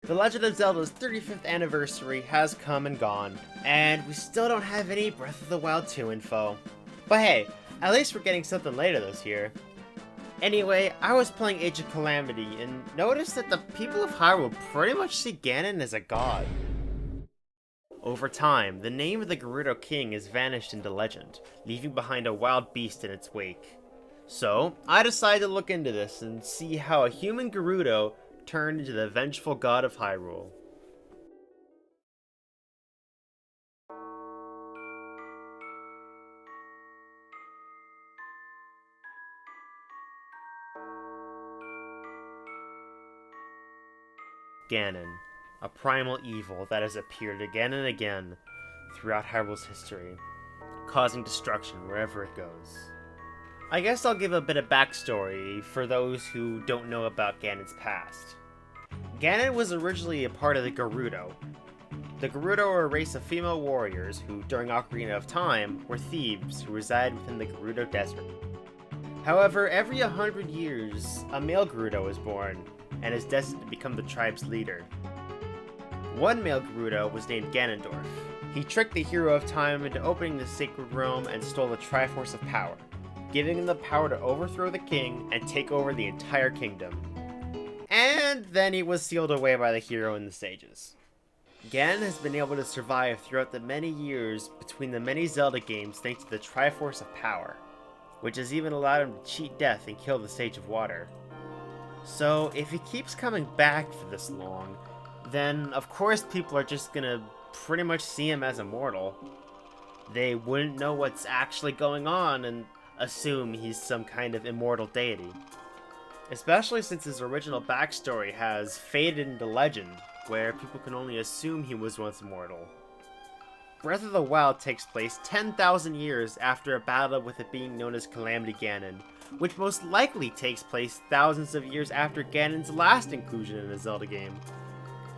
The Legend of Zelda's 35th anniversary has come and gone, and we still don't have any Breath of the Wild 2 info. But hey, at least we're getting something later this year. Anyway, I was playing Age of Calamity and noticed that the people of Hyrule pretty much see Ganon as a god. Over time, the name of the Gerudo King has vanished into legend, leaving behind a wild beast in its wake. So, I decided to look into this and see how a human Gerudo turned into the Vengeful God of Hyrule. Ganon, a primal evil that has appeared again and again throughout Hyrule's history, causing destruction wherever it goes. I guess I'll give a bit of backstory for those who don't know about Ganon's past. Ganon was originally a part of the Gerudo. The Gerudo are a race of female warriors who, during Ocarina of Time, were thieves who reside within the Gerudo Desert. However, every 100 years, a male Gerudo is born, and is destined to become the tribe's leader. One male Gerudo was named Ganondorf. He tricked the hero of time into opening the sacred realm and stole the Triforce of Power, giving him the power to overthrow the king and take over the entire kingdom. And then he was sealed away by the hero in the sages. Ganon has been able to survive throughout the many years between the many Zelda games thanks to the Triforce of Power, which has even allowed him to cheat death and kill the Sage of Water. So, if he keeps coming back for this long, then of course people are just gonna pretty much see him as immortal. They wouldn't know what's actually going on and assume he's some kind of immortal deity. Especially since his original backstory has faded into legend, where people can only assume he was once immortal. Breath of the Wild takes place 10,000 years after a battle with a being known as Calamity Ganon, which most likely takes place thousands of years after Ganon's last inclusion in a Zelda game.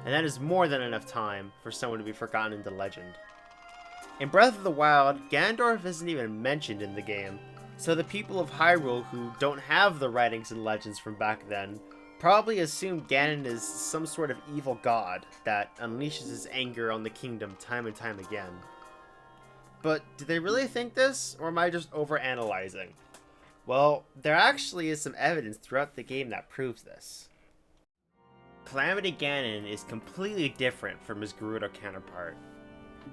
And that is more than enough time for someone to be forgotten into legend. In Breath of the Wild, Ganondorf isn't even mentioned in the game, so the people of Hyrule who don't have the writings and legends from back then probably assume Ganon is some sort of evil god that unleashes his anger on the kingdom time and time again. But do they really think this, or am I just overanalyzing? Well, there actually is some evidence throughout the game that proves this. Calamity Ganon is completely different from his Gerudo counterpart.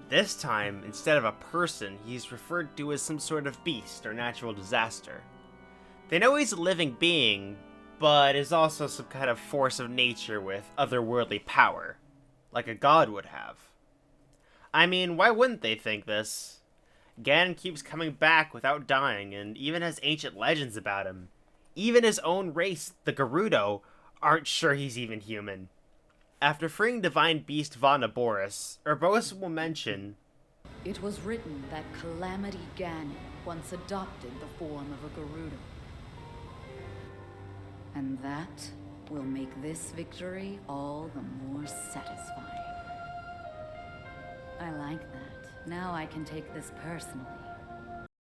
This time, instead of a person, he's referred to as some sort of beast or natural disaster. They know he's a living being, but is also some kind of force of nature with otherworldly power, like a god would have. I mean, why wouldn't they think this? Ganon keeps coming back without dying, and even has ancient legends about him. Even his own race, the Gerudo, aren't sure he's even human. After freeing Divine Beast Majoras, Urbosa will mention, "It was written that Calamity Ganon once adopted the form of a Gerudo. And that will make this victory all the more satisfying." I like that. Now I can take this personally.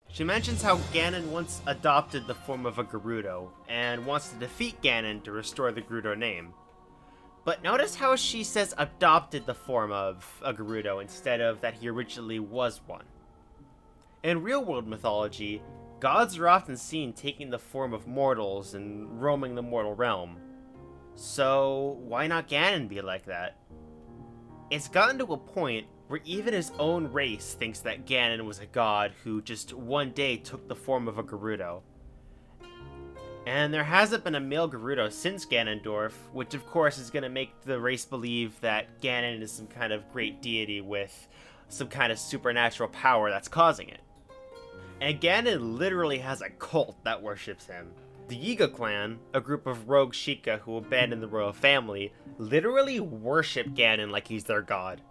She mentions how Ganon once adopted the form of a Gerudo, and wants to defeat Ganon to restore the Gerudo name. But notice how she says adopted the form of a Gerudo instead of that he originally was one. In real-world mythology, gods are often seen taking the form of mortals and roaming the mortal realm. So, why not Ganon be like that? It's gotten to a point where even his own race thinks that Ganon was a god who just one day took the form of a Gerudo. And there hasn't been a male Gerudo since Ganondorf, which of course is going to make the race believe that Ganon is some kind of great deity with some kind of supernatural power that's causing it. And Ganon literally has a cult that worships him. The Yiga clan, a group of rogue Sheikah who abandoned the royal family, literally worship Ganon like he's their god.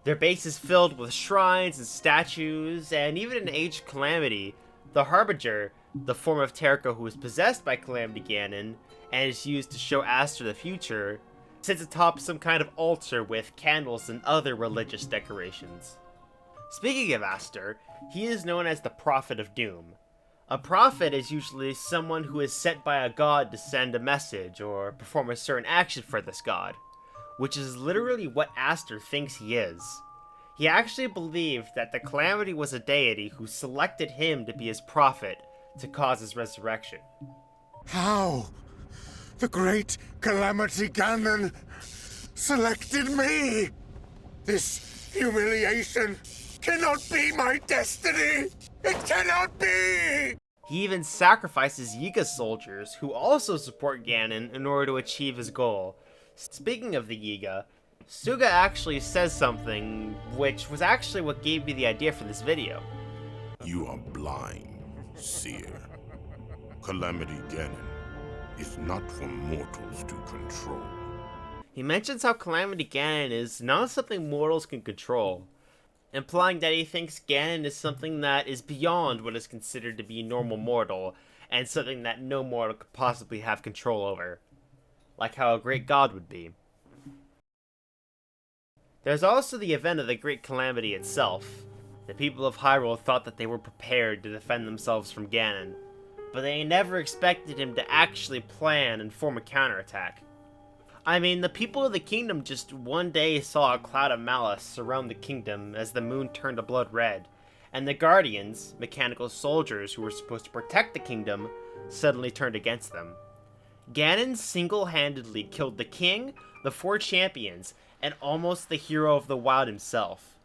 Their base is filled with shrines and statues, and even in Age of Calamity, the Harbinger, the form of Terrako who is possessed by Calamity Ganon, and is used to show Astor the future, sits atop some kind of altar with candles and other religious decorations. Speaking of Astor, he is known as the Prophet of Doom. A prophet is usually someone who is sent by a god to send a message or perform a certain action for this god, which is literally what Astor thinks he is. He actually believed that the Calamity was a deity who selected him to be his prophet to cause his resurrection. How? The great Calamity Ganon selected me! This humiliation cannot be my destiny! It cannot be! He even sacrifices Yiga soldiers who also support Ganon in order to achieve his goal. Speaking of the Yiga, Suga actually says something which was actually what gave me the idea for this video. You are blind, seer. Calamity Ganon is not for mortals to control. He mentions how Calamity Ganon is not something mortals can control, implying that he thinks Ganon is something that is beyond what is considered to be normal mortal, and something that no mortal could possibly have control over. Like how a great god would be. There's also the event of the Great Calamity itself. The people of Hyrule thought that they were prepared to defend themselves from Ganon, but they never expected him to actually plan and form a counterattack. I mean, the people of the kingdom just one day saw a cloud of malice surround the kingdom as the moon turned a blood red, and the guardians, mechanical soldiers who were supposed to protect the kingdom, suddenly turned against them. Ganon single-handedly killed the king, the 4 champions, and almost the hero of the wild himself.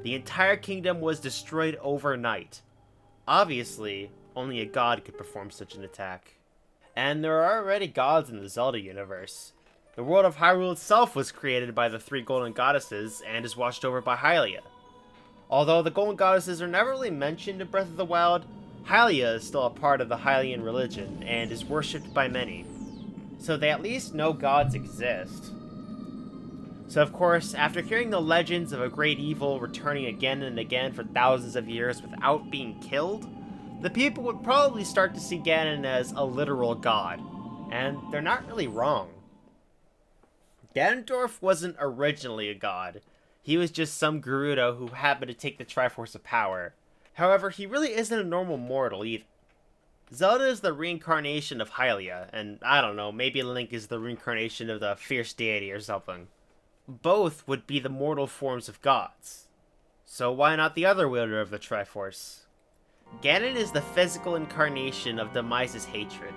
The entire kingdom was destroyed overnight. Obviously, only a god could perform such an attack. And there are already gods in the Zelda universe. The world of Hyrule itself was created by the 3 golden goddesses and is watched over by Hylia. Although the golden goddesses are never really mentioned in Breath of the Wild, Hylia is still a part of the Hylian religion and is worshipped by many. So they at least know gods exist. So of course, after hearing the legends of a great evil returning again and again for thousands of years without being killed, the people would probably start to see Ganon as a literal god. And they're not really wrong. Ganondorf wasn't originally a god. He was just some Gerudo who happened to take the Triforce of Power. However, he really isn't a normal mortal either. Zelda is the reincarnation of Hylia, and I don't know, maybe Link is the reincarnation of the fierce deity or something. Both would be the mortal forms of gods. So why not the other wielder of the Triforce? Ganon is the physical incarnation of Demise's hatred.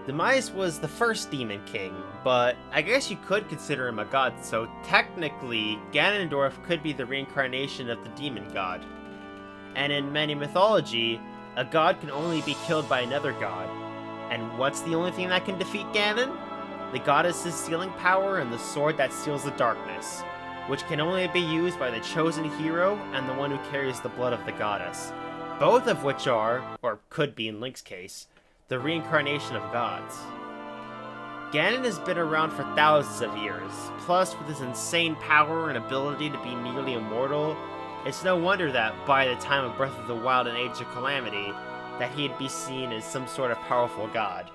Demise was the first demon king, but I guess you could consider him a god, so technically, Ganondorf could be the reincarnation of the demon god. And in many mythology, a god can only be killed by another god. And what's the only thing that can defeat Ganon? The goddess's sealing power and the sword that seals the darkness, which can only be used by the chosen hero and the one who carries the blood of the goddess. Both of which are, or could be in Link's case, the reincarnation of gods. Ganon has been around for thousands of years, plus with his insane power and ability to be nearly immortal, it's no wonder that by the time of Breath of the Wild and Age of Calamity, that he'd be seen as some sort of powerful god.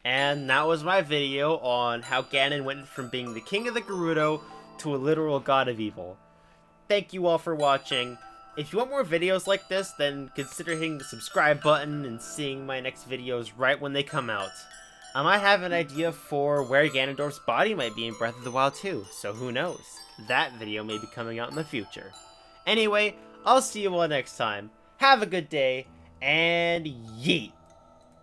And that was my video on how Ganon went from being the king of the Gerudo to a literal god of evil. Thank you all for watching. If you want more videos like this, then consider hitting the subscribe button and seeing my next videos right when they come out. I might have an idea for where Ganondorf's body might be in Breath of the Wild too, so who knows? That video may be coming out in the future. Anyway, I'll see you all next time. Have a good day, and yeet!